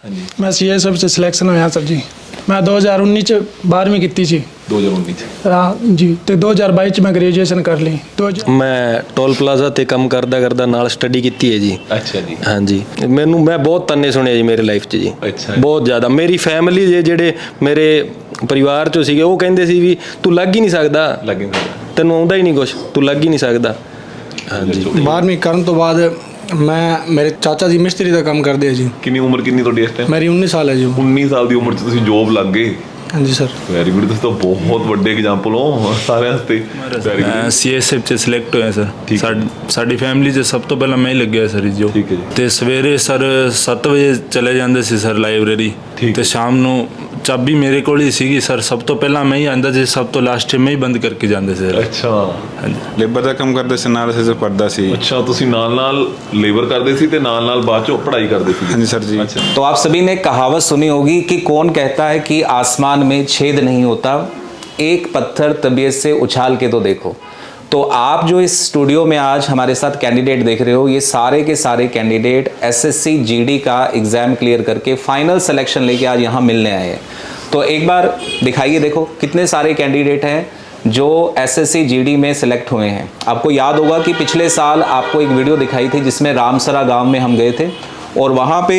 हाँ जी मैं सीए सब से सिलेक्शन होया सर जी। मैं 2019 ਚ 12ਵੀਂ ਕੀਤੀ ਸੀ 2019 ਚ। ਹਾਂ ਜੀ ਤੇ 2022 ਚ ਮੈਂ ਗ੍ਰੈਜੂਏਸ਼ਨ ਕਰ ਲਈ। ਮੈਂ ਟੋਲ ਪਲਾਜ਼ਾ ਤੇ ਕੰਮ ਕਰਦਾ ਨਾਲ ਸਟੱਡੀ ਕੀਤੀ ਹੈ ਜੀ। ਅੱਛਾ ਜੀ। ਹਾਂਜੀ ਮੈਂ ਬਹੁਤ ਤਾਨੇ ਸੁਣੇ ਜੀ ਮੇਰੇ ਲਾਈਫ 'ਚ ਜੀ। ਅੱਛਾ ਬਹੁਤ ਜ਼ਿਆਦਾ। ਮੇਰੀ ਫੈਮਿਲੀ ਦੇ ਜਿਹੜੇ ਮੇਰੇ ਪਰਿਵਾਰ 'ਚੋਂ ਸੀਗੇ ਉਹ ਕਹਿੰਦੇ ਸੀ ਵੀ ਤੂੰ ਲੱਗ ਹੀ ਨਹੀਂ ਸਕਦਾ, ਤੈਨੂੰ ਆਉਂਦਾ ਹੀ ਨਹੀਂ ਕੁਛ, ਤੂੰ ਲੱਗ ਹੀ ਨਹੀਂ ਸਕਦਾ। ਹਾਂਜੀ 12ਵੀਂ ਕਰਨ ਤੋਂ ਬਾਅਦ ਮੈਂ ਮੇਰੇ ਚਾਚਾ ਜੀ ਮਿਸਤਰੀ ਦਾ ਕੰਮ ਕਰਦੇ ਆ ਜੀ। ਕਿੰਨੀ ਉਮਰ ਕਿੰਨੀ ਤੁਹਾਡੀ ਇਸ ਟਾਈਮ? ਮੇਰੀ 19 ਸਾਲ ਹੈ ਜੀ। 19 ਸਾਲ ਦੀ ਉਮਰ 'ਚ ਤੁਸੀਂ ਜੋਬ ਲੱਗ ਗਏ। ਹਾਂਜੀ ਸਰ। Very good. ਤੁਸੀਂ ਤਾਂ ਬਹੁਤ ਵੱਡੇ ਐਗਜ਼ਾਮਪਲ ਹੋ ਸਾਰਿਆਂ ਵਾਸਤੇ। ਸੀਐਸਐਫ 'ਚ ਸਿਲੈਕਟ ਹੋਇਆ ਸਰ। ਸਾਡੀ ਫੈਮਿਲੀ 'ਚ ਸਭ ਤੋਂ ਪਹਿਲਾਂ ਮੈਂ ਹੀ ਲੱਗਿਆ ਸਰ ਜੋ। ਠੀਕ ਹੈ ਜੀ। ਤੇ ਸਵੇਰੇ ਸਰ 7 ਵਜੇ ਚਲੇ ਜਾਂਦੇ ਸੀ ਸਰ ਲਾਇਬ੍ਰੇਰੀ ਤੇ ਸ਼ਾਮ ਨੂੰ ਚਾਬੀ ਮੇਰੇ ਕੋਲ ਹੀ ਸੀਗੀ ਸਰ। ਸਭ ਤੋਂ ਪਹਿਲਾਂ ਮੈਂ ਹੀ ਆਂਦਾ ਸੀ, ਸਭ ਤੋਂ ਲਾਸਟ ਮੈਂ ਹੀ ਬੰਦ ਕਰਕੇ ਜਾਂਦੇ ਸੀ। ਅੱਛਾ। ਹਾਂਜੀ ਲੇਬਰ ਦਾ ਕੰਮ ਕਰਦੇ ਸੀ, ਨਾਲ ਅਸੀਂ ਪੜ੍ਹਦਾ ਸੀ। ਅੱਛਾ ਤੁਸੀਂ ਨਾਲ ਲੇਬਰ ਕਰਦੇ ਸੀ ਤੇ ਨਾਲ ਬਾਅਦ ਚੋਂ ਪੜ੍ਹਾਈ ਕਰਦੇ ਸੀ? ਹਾਂਜੀ सर जी। तो आप सभी ने कहावत सुनी होगी कि कौन कहता है कि आसमान में छेद नहीं होता, एक पत्थर तबीयत से उछाल के तो देखो। तो आप जो इस स्टूडियो में आज हमारे साथ कैंडिडेट देख रहे हो, ये सारे के सारे कैंडिडेट एसएससी जीडी का एग्ज़ाम क्लियर करके फाइनल सिलेक्शन लेके आज यहाँ मिलने आए हैं। तो एक बार दिखाइए, देखो कितने सारे कैंडिडेट हैं जो एसएससी जीडी में सिलेक्ट हुए हैं। आपको याद होगा कि पिछले साल आपको एक वीडियो दिखाई थी जिसमें रामसरा गांव में हम गए थे और वहाँ पे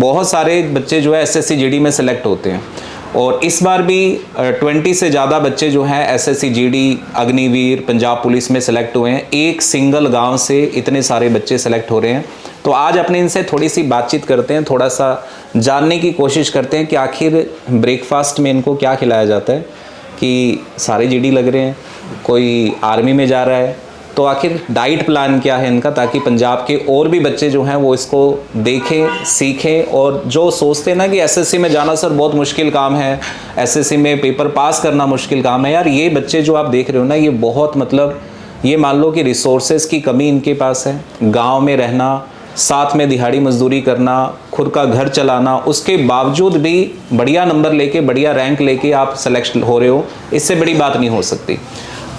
बहुत सारे बच्चे जो है एसएससी जीडी में सिलेक्ट होते हैं। और इस बार भी 20 से ज़्यादा बच्चे जो हैं SSC GD, Agniveer, Punjab police में सिलेक्ट हुए हैं। एक सिंगल गांव से इतने सारे बच्चे सिलेक्ट हो रहे हैं। तो आज अपने इनसे थोड़ी सी बातचीत करते हैं, थोड़ा सा जानने की कोशिश करते हैं कि आखिर ब्रेकफास्ट में इनको क्या खिलाया जाता है। कि सारे जीडी लग रहे हैं, कोई आर्मी में जा रहा है, तो आखिर डाइट प्लान क्या है इनका, ताकि पंजाब के और भी बच्चे जो हैं वो इसको देखें, सीखें। और जो सोचते हैं ना कि एसएससी में जाना सर बहुत मुश्किल काम है, एसएससी में पेपर पास करना मुश्किल काम है, यार ये बच्चे जो आप देख रहे हो ना, ये बहुत मतलब ये मान लो कि रिसोर्सेज की कमी इनके पास है। गांव में रहना, साथ में दिहाड़ी मजदूरी करना, खुद का घर चलाना, उसके बावजूद भी बढ़िया नंबर लेके, बढ़िया रैंक लेके आप सेलेक्ट हो रहे हो, इससे बड़ी बात नहीं हो सकती।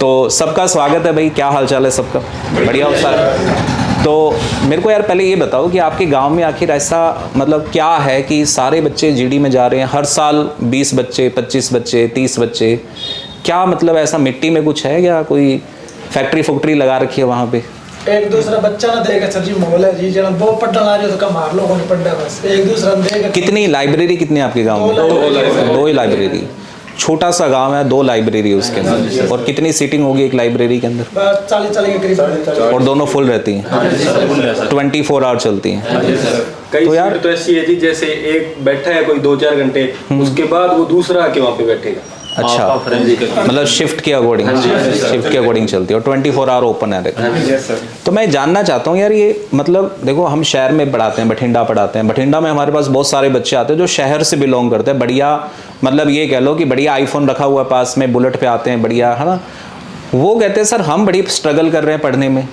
तो सबका स्वागत है भाई। क्या हाल चाल है सबका? बढ़िया हो सर। तो मेरे को यार पहले ये बताओ कि आपके गांव में आखिर ऐसा मतलब क्या है कि सारे बच्चे जीडी में जा रहे हैं, हर साल 20 बच्चे, 25 बच्चे, 30 बच्चे, क्या मतलब ऐसा मिट्टी में कुछ है या कोई फैक्ट्री लगा रखी है वहाँ पे? एक दूसरा बच्चा ना देगा सर जी, माहौल है जी। जब वो पढ़ने आ रहे हो तो कम मार लो, कौन पढ़ना बस एक दूसरा देगा। कितनी लाइब्रेरी कितनी आपके गांव में? दो ही लाइब्रेरी। छोटा सा गांव है, 2 लाइब्रेरी उसके अंदर। और कितनी सीटिंग होगी एक लाइब्रेरी के अंदर? 40 के करीब। और दोनों फुल रहती हैं? 24 आवर चलती हैं? कई तो यार तो ऐसी है जी, जैसे एक बैठा है कोई 2-4 घंटे, उसके बाद वो दूसरा आके वहाँ पे बैठेगा। अच्छा, मतलब शिफ्ट के अकॉर्डिंग चलती है और 24 आवर ओपन है। तो मैं जानना चाहता हूँ यार, ये मतलब देखो हम शहर में पढ़ाते हैं, बठिंडा पढ़ाते हैं। बठिंडा में हमारे पास बहुत सारे बच्चे आते हैं जो शहर से बिलोंग करते हैं। बढ़िया मतलब ये कह लो कि बढ़िया आईफोन रखा हुआ है पास में, बुलेट पे आते हैं, बढ़िया है ना। वो कहते हैं सर हम बड़ी स्ट्रगल कर रहे हैं पढ़ने में,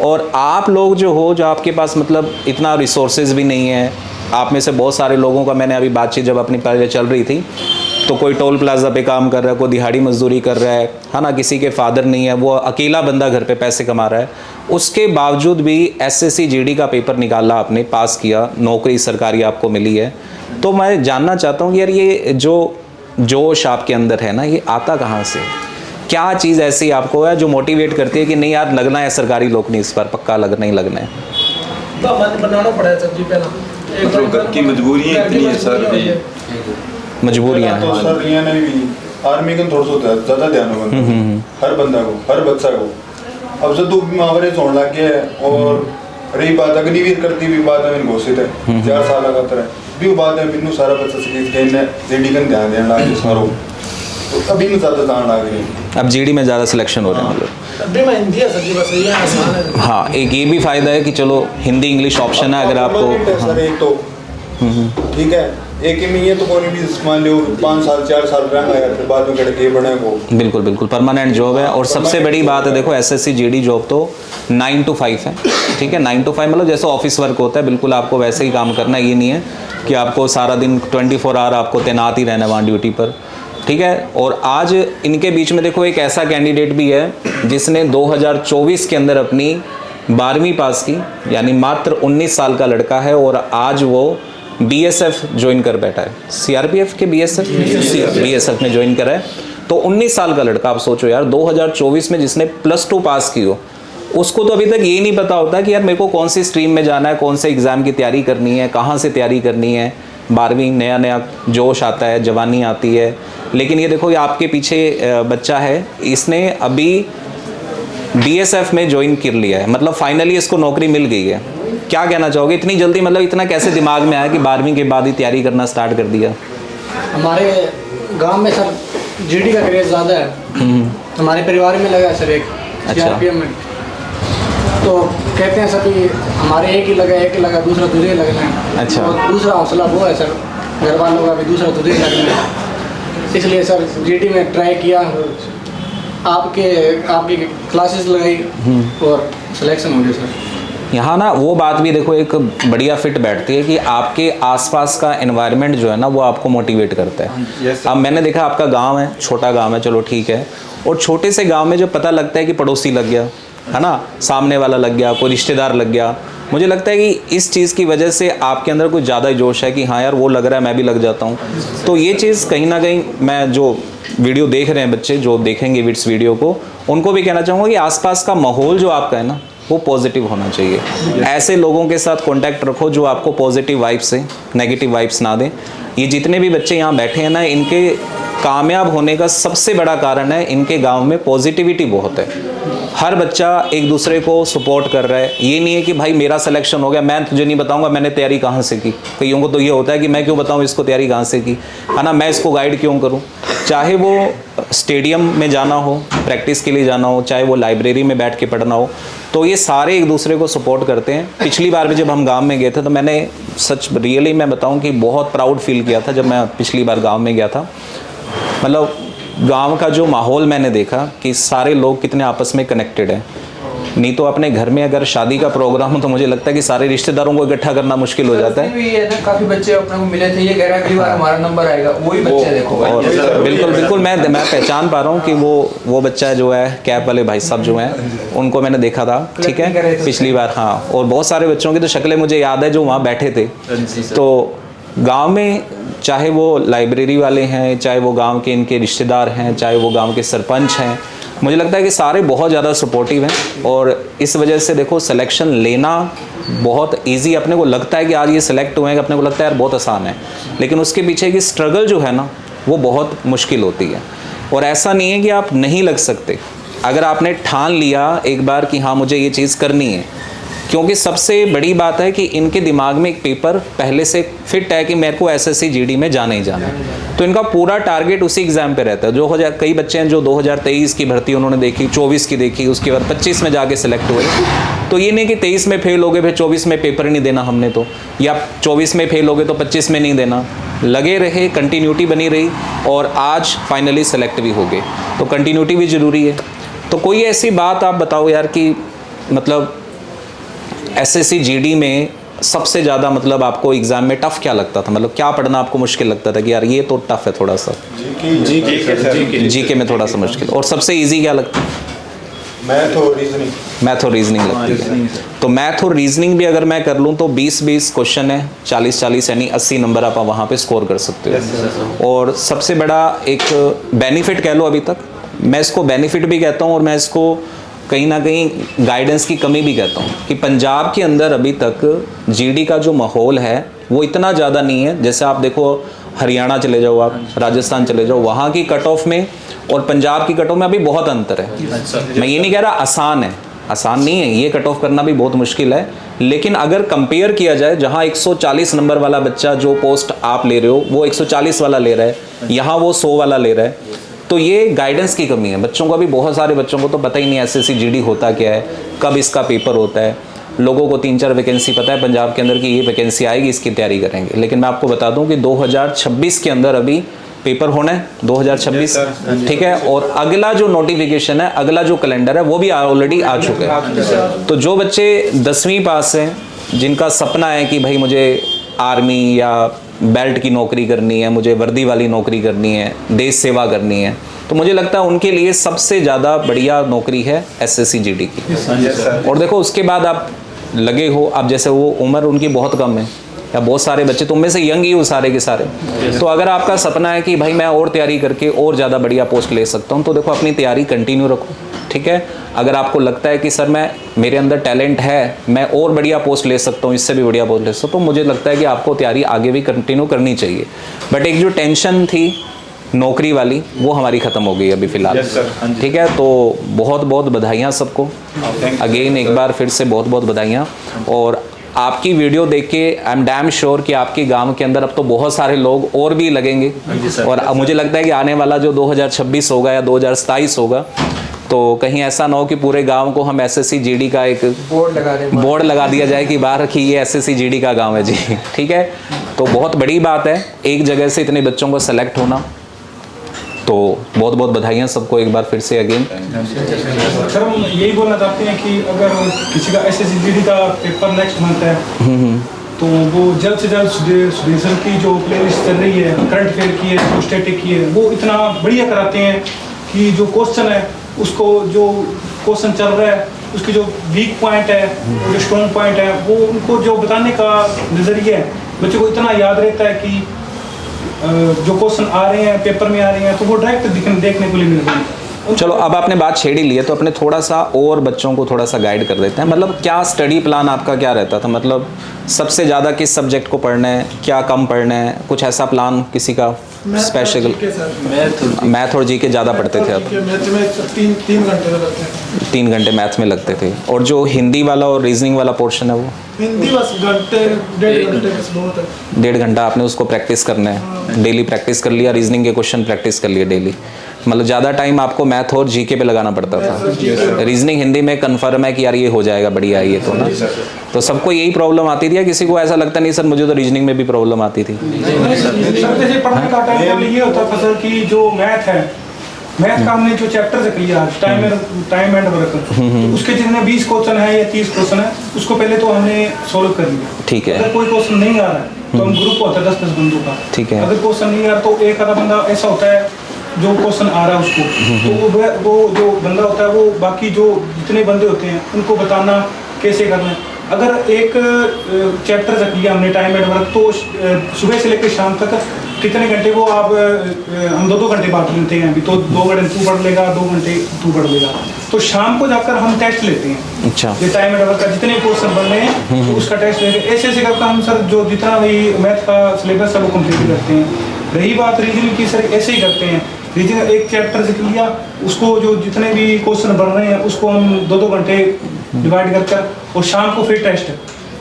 और आप लोग जो हो, जो आपके पास मतलब इतना रिसोर्सेज भी नहीं है। आप में से बहुत सारे लोगों का मैंने अभी बातचीत जब अपनी पहले चल रही थी, तो कोई टोल प्लाजा पे काम कर रहा है, कोई दिहाड़ी मजदूरी कर रहा है ना, किसी के फादर नहीं है, वो अकेला बंदा घर पे पैसे कमा रहा है। उसके बावजूद भी एसएससी जीडी का पेपर निकाला आपने, पास किया, नौकरी सरकारी आपको मिली है। तो मैं जानना चाहता हूँ यार, ये जो जोश आपके अंदर है ना, ये आता कहाँ से? क्या चीज़ ऐसी आपको है जो मोटिवेट करती है कि नहीं यार लगना है सरकारी नौकरी, इस बार पक्का लगना ही लगना है? तो मन बनाना पड़ा है सर जी पहला। घर की मजबूरियाँ इतनी है सर भी, मजबूरियाँ तो सर यहाँ नहीं भी आर्मी का थोड़ा सा ज़्यादा ध्यान होगा हर बंदा को, हर बच्चा को। अब जब तो महावरे छोड़ लग गया है। और रही बात अग्निवीर करती भी बात में घोषित है 4 साल लगातार है भी वो बात है। बिन्नू सारा बच्चा जीडी का ध्यान देना लगे सारो, तो अभी में ज़्यादा जान लग रही है। अब जीडी में ज़्यादा सिलेक्शन हो रहे हैं मतलब। अभी मैं हिंदी है सर जी, बस ये आसान है। हाँ, एक ये भी फ़ायदा है कि चलो हिंदी इंग्लिश ऑप्शन है अगर आपको। सर एक तो ठीक है, एक ही में ये तो कोई भी मान लो 5 साल 4 साल रहेंगे यार, फिर बाद में लड़के बने वो। बिल्कुल बिल्कुल परमानेंट जॉब है। और सबसे बड़ी बात है देखो, एसएससी जीडी जॉब तो 9 to 5 है। ठीक है, 9 to 5 मतलब जैसे ऑफिस वर्क होता है, बिल्कुल आपको वैसे ही काम करना है। ये नहीं है कि आपको सारा दिन 24 आवर आपको तैनात ही रहना वहाँ ड्यूटी पर। ठीक है। और आज इनके बीच में देखो एक ऐसा कैंडिडेट भी है जिसने 2024 के अंदर अपनी 12वीं पास की, यानी मात्र 19 साल का लड़का है, और आज वो बीएसएफ ज्वाइन कर बैठा है, सीआरपीएफ के बीएसएफ में ज्वाइन करा है। तो 19 साल का लड़का, आप सोचो यार 2024 में जिसने +2 पास की हो, उसको तो अभी तक ये नहीं पता होता कि यार मेरे को कौन सी स्ट्रीम में जाना है, कौन से एग्ज़ाम की तैयारी करनी है, कहाँ से तैयारी करनी है। 12वीं नया नया जोश आता है, जवानी आती है। लेकिन ये देखो, ये आपके पीछे बच्चा है, इसने अभी बीएसएफ में ज्वाइन कर लिया है, मतलब फाइनली इसको नौकरी मिल गई है। क्या कहना चाहोगे, इतनी जल्दी, मतलब इतना कैसे दिमाग में आया कि 12वीं के बाद ही तैयारी करना स्टार्ट कर दिया? हमारे गांव में सर जीडी का क्रेज ज़्यादा है, हमारे परिवार में लगा है सर एक सीआरपीएफ में। तो कहते हैं सभी हमारे एक ही लगा, दूसरा तुझे लगना है। अच्छा। और दूसरा हौसला वो है सर घर वालों का भी, दूसरा तुझे लगना है। इसलिए सर जीडी में ट्राई किया, आपकी क्लासेस लगाई और सिलेक्शन हो गया सर। यहाँ ना वो बात भी देखो एक बढ़िया फिट बैठती है कि आपके आसपास का एनवायरनमेंट जो है ना वो आपको मोटिवेट करता है। अब मैंने देखा आपका गांव है, छोटा गांव है, चलो ठीक है, और छोटे से गांव में जो पता लगता है कि पड़ोसी लग गया है ना, सामने वाला लग गया, कोई रिश्तेदार लग गया, मुझे लगता है कि इस चीज़ की वजह से आपके अंदर कुछ ज़्यादा ही जोश है कि हाँ यार वो लग रहा है, मैं भी लग जाता हूँ। तो ये चीज़ कहीं ना कहीं, मैं जो वीडियो देख रहे हैं बच्चे जो देखेंगे इस वीडियो को, उनको भी कहना चाहूँगा कि आसपास का माहौल जो आपका है ना वो पॉजिटिव होना चाहिए। ऐसे लोगों के साथ कांटेक्ट रखो जो आपको पॉजिटिव वाइब्स से, नेगेटिव वाइब्स ना दें। ये जितने भी बच्चे यहाँ बैठे हैं ना, इनके कामयाब होने का सबसे बड़ा कारण है इनके गांव में पॉजिटिविटी बहुत है। हर बच्चा एक दूसरे को सपोर्ट कर रहा है। ये नहीं है कि भाई मेरा सिलेक्शन हो गया, मैं तुझे नहीं बताऊंगा मैंने तैयारी कहाँ से की। कईयों को तो ये होता है कि मैं क्यों बताऊँ इसको तैयारी कहाँ से की, है ना, मैं इसको गाइड क्यों करूँ। चाहे वो स्टेडियम में जाना हो, प्रैक्टिस के लिए जाना हो, चाहे वो लाइब्रेरी में बैठ के पढ़ना हो, तो ये सारे एक दूसरे को सपोर्ट करते हैं। पिछली बार भी जब हम गांव में गए थे तो मैंने सच रियली मैं बताऊं कि बहुत प्राउड फील किया था जब मैं पिछली बार गांव में गया था। मतलब गांव का जो माहौल मैंने देखा कि सारे लोग कितने आपस में कनेक्टेड हैं। नहीं तो अपने घर में अगर शादी का प्रोग्राम हो तो मुझे लगता है कि सारे रिश्तेदारों को इकट्ठा करना मुश्किल हो जाता है। भी ये ना, काफी बच्चे अपने को मिले थे, ये कह रहा है अगली बार हमारा नंबर आएगा, वही बच्चे देखो भाई। और बिल्कुल मैं पहचान पा रहा हूँ कि वो बच्चा जो है, कैप वाले भाई साहब जो हैं, उनको मैंने देखा था, ठीक है, पिछली बार। हाँ, और बहुत सारे बच्चों की तो शक्लें मुझे याद है जो वहाँ बैठे थे। तो गांव में चाहे वो लाइब्रेरी वाले हैं, चाहे वो गांव के इनके रिश्तेदार हैं, चाहे वो गांव के सरपंच हैं, मुझे लगता है कि सारे बहुत ज़्यादा सपोर्टिव हैं। और इस वजह से देखो सिलेक्शन लेना बहुत इजी, अपने को लगता है कि आज ये सिलेक्ट हुए हैं, अपने को लगता है यार बहुत आसान है, लेकिन उसके पीछे की स्ट्रगल जो है ना वो बहुत मुश्किल होती है। और ऐसा नहीं है कि आप नहीं लग सकते, अगर आपने ठान लिया एक बार कि हाँ मुझे ये चीज़ करनी है। क्योंकि सबसे बड़ी बात है कि इनके दिमाग में एक पेपर पहले से फिट है कि मेरे को एसएससी जीडी में जाना ही जाना है, तो इनका पूरा टारगेट उसी एग्ज़ाम पे रहता है। कई बच्चे हैं जो 2023 की भर्ती उन्होंने देखी, 24 की देखी, उसके बाद 25 में जाके सिलेक्ट हुए। तो ये नहीं कि 23 में फेल हो गए फिर 24 में पेपर नहीं देना हमने, तो या 24 में फेल हो गए तो 25 में नहीं देना। लगे रहे, कंटिन्यूटी बनी रही और आज फाइनली सेलेक्ट भी हो गए। तो कंटिन्यूटी भी ज़रूरी है। तो कोई ऐसी बात आप बताओ यार कि मतलब एसएससी जीडी में सबसे ज़्यादा मतलब आपको एग्ज़ाम में टफ़ क्या लगता था, मतलब क्या पढ़ना आपको मुश्किल लगता था कि यार ये तो टफ़ है थोड़ा सा, जीके में थोड़ा सा मुश्किल, और सबसे इजी क्या लगता है? मैथ और रीजनिंग लगती है। तो मैथ और रीजनिंग भी अगर मैं कर लूँ तो 20-20 क्वेश्चन है, 40-40 यानी 80 नंबर आप वहाँ पे स्कोर कर सकते हो। और सबसे बड़ा एक बेनिफिट कह लो, अभी तक मैं इसको बेनिफिट भी कहता हूँ और मैं इसको कहीं ना कहीं गाइडेंस की कमी भी कहता हूँ कि पंजाब के अंदर अभी तक जीडी का जो माहौल है वो इतना ज़्यादा नहीं है। जैसे आप देखो हरियाणा चले जाओ, आप राजस्थान चले जाओ, वहाँ की कट ऑफ में और पंजाब की कट ऑफ में अभी बहुत अंतर है। मैं ये नहीं कह रहा आसान है, आसान नहीं है, ये कट ऑफ करना भी बहुत मुश्किल है। लेकिन अगर कंपेयर किया जाए, जहाँ 140 नंबर वाला बच्चा जो पोस्ट आप ले रहे हो वो 140 वाला ले रहा है, यहाँ वो 100 वाला ले रहा है, तो ये गाइडेंस की कमी है। बच्चों को अभी, बहुत सारे बच्चों को तो पता ही नहीं एसएससी जीडी होता क्या है, कब इसका पेपर होता है। लोगों को 3-4 वैकेंसी पता है पंजाब के अंदर कि ये वैकेंसी आएगी, इसकी तैयारी करेंगे। लेकिन मैं आपको बता दूं कि 2026 के अंदर अभी पेपर होना है, 2026, ठीक है। और अगला जो नोटिफिकेशन है, अगला जो कैलेंडर है वो भी ऑलरेडी आ चुका है। तो जो बच्चे 10वीं पास हैं, जिनका सपना है कि भाई मुझे आर्मी या बेल्ट की नौकरी करनी है, मुझे वर्दी वाली नौकरी करनी है, देश सेवा करनी है, तो मुझे लगता है उनके लिए सबसे ज़्यादा बढ़िया नौकरी है एसएससी जीडी की। और देखो उसके बाद आप लगे हो, अब जैसे वो उम्र उनकी बहुत कम है, या बहुत सारे बच्चे, तुम में से यंग ही हो सारे के सारे। तो अगर आपका सपना है कि भाई मैं और तैयारी करके और ज़्यादा बढ़िया पोस्ट ले सकता हूँ, तो देखो अपनी तैयारी कंटिन्यू रखो, ठीक है। अगर आपको लगता है कि सर मेरे अंदर टैलेंट है, मैं और बढ़िया पोस्ट ले सकता हूँ, इससे भी बढ़िया पोस्ट ले सकता हूँ, तो मुझे लगता है कि आपको तैयारी आगे भी कंटिन्यू करनी चाहिए। बट एक जो टेंशन थी नौकरी वाली, वो हमारी ख़त्म हो गई अभी फ़िलहाल, ठीक है। तो बहुत बहुत बधाइयाँ सबको, अगेन एक बार फिर से बहुत बहुत बधाइयाँ। और आपकी वीडियो देख के आई एम डैम श्योर कि आपके गांव के अंदर अब तो बहुत सारे लोग और भी लगेंगे। और अब मुझे लगता है कि आने वाला जो 2026 होगा या 2027 होगा, तो कहीं ऐसा ना हो कि पूरे गांव को हम SSC GD का एक बोर्ड लगा दिया जाए कि बाहर रखिए ये SSC GD का गांव है जी, ठीक है। तो बहुत बड़ी बात है एक जगह से इतने बच्चों को सेलेक्ट होना, तो बहुत बहुत बधाइयाँ सबको एक बार फिर से अगेन। सर हम यही बोलना चाहते हैं कि अगर किसी का SSC GD का पेपर नेक्स्ट मंथ है, तो वो जल्द से जल्द सुडेशन की जो प्लेलिस्ट चल रही है, करंट अफेयर की है, स्टैटिक की है, वो इतना बढ़िया कराते हैं कि जो क्वेश्चन है उसको, जो क्वेश्चन चल रहा है उसकी जो वीक पॉइंट है, जो स्ट्रॉन्ग पॉइंट है, वो उनको जो बताने का नज़रिया है, बच्चे को इतना याद रहता है कि जो क्वेश्चन आ रहे हैं पेपर में आ रहे हैं तो वो डायरेक्ट देखने को मिल रहे हैं। चलो अब आपने बात छेड़ ही ली है, तो अपने थोड़ा सा और बच्चों को थोड़ा सा गाइड कर देते हैं। मतलब क्या स्टडी प्लान आपका क्या रहता था, मतलब सबसे ज़्यादा किस सब्जेक्ट को पढ़ना है, क्या कम पढ़ना है, कुछ ऐसा प्लान किसी का स्पेशल? मैथ और जीके ज़्यादा पढ़ते थे आप? मैथ में 3 घंटे लगते हैं। 3 घंटे मैथ में लगते थे। और जो हिंदी वाला और रीजनिंग वाला पोर्शन है वो? हिंदी बस घंटे, 1.5 घंटे बस बहुत है। 1.5 घंटा आपने उसको प्रैक्टिस करना है, डेली प्रैक्टिस कर लिया, रीजनिंग के क्वेश्चन प्रैक्टिस कर लिए डेली। मतलब ज़्यादा टाइम आपको मैथ और जीके पे लगाना पड़ता था। रीजनिंग हिंदी में कन्फर्म है कि यार ये हो जाएगा, बढ़िया है ये तो ना। तो सबको यही प्रॉब्लम आती थी या किसी को ऐसा लगता नहीं सर मुझे तो रीजनिंग में भी प्रॉब्लम आती थी? जैसे पढ़ने का टाइम ये होता था सर कि जो मैथ है, मैथ का हमने जो चैप्टर से किया टाइम एंड वर्क, तो उसके जितने 20 क्वेश्चन है या 30 क्वेश्चन है उसको पहले तो हमने सॉल्व कर लिया, ठीक है। अगर कोई क्वेश्चन नहीं आ रहा है तो हम ग्रुप होता है 10-10 बंदों का, ठीक है। अगर क्वेश्चन नहीं आ रहा तो एक आधा बंदा ऐसा होता है जो क्वेश्चन आ रहा है उसको, तो वो जो बंदा होता है वो बाकी जो जितने बंदे होते हैं उनको बताना कैसे करना है। अगर एक चैप्टर तक लिया हमने टाइम एंड वर्क, तो सुबह से लेकर शाम तक कितने घंटे वो आप हम 2-2 घंटे बांट लेते हैं। अभी तो 2 घंटे तू पढ़ लेगा, 2 घंटे तू पढ़ लेगा, तो शाम को जाकर हम टेस्ट लेते हैं। अच्छा, ये टाइम एंड वर्क का जितने क्वेश्चन बन रहे हैं तो उसका टेस्ट लेते हैं। ऐसे ऐसे करके हम सर जो जितना भी मैथ का सिलेबस है वो कंप्लीट करते हैं। रही बात रीजनिंग की, सर ऐसे ही करते हैं। रीजनिंग एक चैप्टर से लिया, उसको जो जितने भी क्वेश्चन बन रहे हैं उसको हम 2-2 घंटे डिवाइड कर और शाम को फिर टेस्ट।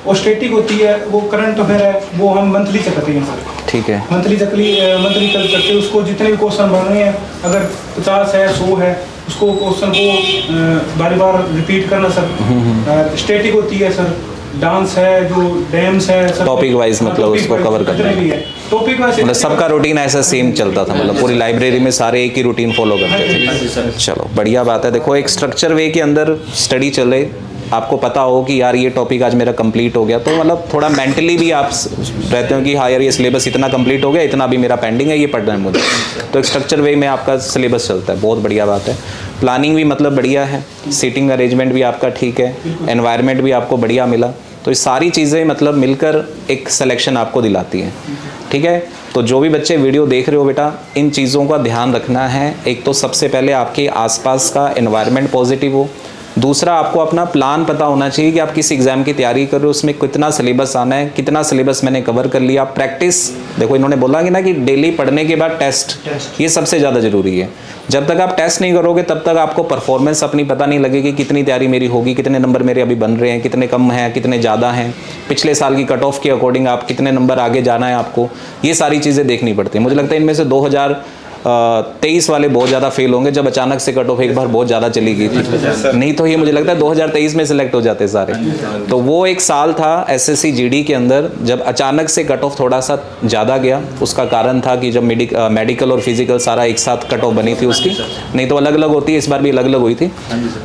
और स्टैटिक होती है वो करंट अफेयर है, वो हम मंथली चलाते हैं सर, ठीक है। मंथली कर सकते हैं। उसको जितने भी क्वेश्चन बन रहे हैं, अगर 50 है 100 है, उसको क्वेश्चन को बार बार रिपीट करना सर। स्टैटिक होती है सर, डांस है, जो डैम्स है, टॉपिक वाइज मतलब उसको कवर करना है। टॉपिक वाइज मतलब सबका रूटीन ऐसा सेम चलता था, मतलब पूरी लाइब्रेरी में सारे एक ही रूटीन फॉलो करते थे। चलो बढ़िया बात है। देखो एक स्ट्रक्चर वे के अंदर स्टडी चले, आपको पता हो कि यार ये टॉपिक आज मेरा कंप्लीट हो गया, तो मतलब थोड़ा मेंटली भी आप रहते हो कि हाँ यार ये सिलेबस इतना कंप्लीट हो गया, इतना भी मेरा पेंडिंग है, ये पढ़ना है मुझे। तो एक स्ट्रक्चर वे में आपका सिलेबस चलता है, बहुत बढ़िया बात है। प्लानिंग भी मतलब बढ़िया है, सीटिंग अरेंजमेंट भी आपका ठीक है, एनवायरनमेंट भी आपको बढ़िया मिला। तो ये सारी चीज़ें मतलब मिलकर एक सिलेक्शन आपको दिलाती है, ठीक है। तो जो भी बच्चे वीडियो देख रहे हो बेटा, इन चीज़ों का ध्यान रखना है। एक तो सबसे पहले आपके आसपास का एनवायरनमेंट पॉजिटिव हो, दूसरा आपको अपना प्लान पता होना चाहिए कि आप किस एग्ज़ाम की तैयारी कर रहे हो, उसमें कितना सिलेबस आना है, कितना सिलेबस मैंने कवर कर लिया। प्रैक्टिस देखो इन्होंने बोला कि ना कि डेली पढ़ने के बाद टेस्ट, ये सबसे ज़्यादा ज़रूरी है। जब तक आप टेस्ट नहीं करोगे तब तक आपको परफॉर्मेंस अपनी पता नहीं लगेगी, कितनी तैयारी मेरी होगी, कितने नंबर मेरे अभी बन रहे हैं, कितने कम हैं, कितने ज़्यादा हैं, पिछले साल की कट ऑफ के अकॉर्डिंग आप कितने नंबर आगे जाना है आपको, ये सारी चीज़ें देखनी पड़ती हैं। मुझे लगता है इनमें से 2023 वाले बहुत ज़्यादा फेल होंगे, जब अचानक से कट ऑफ एक बार बहुत ज़्यादा चली गई थी। नहीं तो ये मुझे लगता है 2023 में सिलेक्ट हो जाते सारे। तो वो एक साल था SSC GD के अंदर जब अचानक से कट ऑफ थोड़ा सा ज़्यादा गया। उसका कारण था कि जब मेडिकल और फिजिकल सारा एक साथ कट ऑफ बनी थी उसकी, नहीं तो अलग अलग होती है, इस बार भी अलग अलग हुई थी।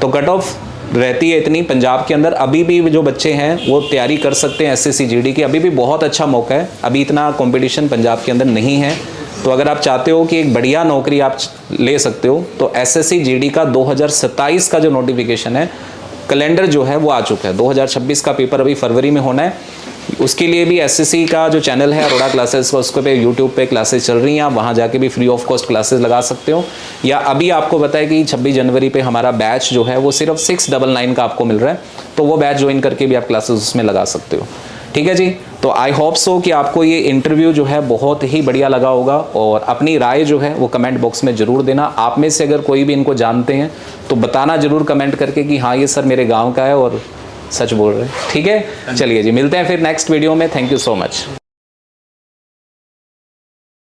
तो कट ऑफ रहती है इतनी पंजाब के अंदर। अभी भी जो बच्चे हैं वो तैयारी कर सकते हैं SSC GD की, अभी भी बहुत अच्छा मौका है। अभी इतना कंपटीशन पंजाब के अंदर नहीं है, तो अगर आप चाहते हो कि एक बढ़िया नौकरी आप ले सकते हो तो SSC GD का 2027 का जो नोटिफिकेशन है, कैलेंडर जो है वो आ चुका है। 2026 का पेपर अभी फरवरी में होना है, उसके लिए भी एसएससी का जो चैनल है अरोड़ा क्लासेस का, उसको पे यूट्यूब पे क्लासेस चल रही हैं, आप वहाँ जाके भी फ्री ऑफ कॉस्ट क्लासेस लगा सकते हो। या अभी आपको बताया कि 26 जनवरी पे हमारा बैच जो है वो सिर्फ 699 का आपको मिल रहा है, तो वो बैच ज्वाइन करके भी आप क्लासेस उसमें लगा सकते हो। ठीक है जी, तो आई होप सो कि आपको ये इंटरव्यू जो है बहुत ही बढ़िया लगा होगा, और अपनी राय जो है वो कमेंट बॉक्स में ज़रूर देना। आप में से अगर कोई भी इनको जानते हैं तो बताना ज़रूर कमेंट करके कि हाँ ये सर मेरे गाँव का है और सच बोल रहे हैं। ठीक है, चलिए जी, मिलते हैं फिर नेक्स्ट वीडियो में। Thank you so much.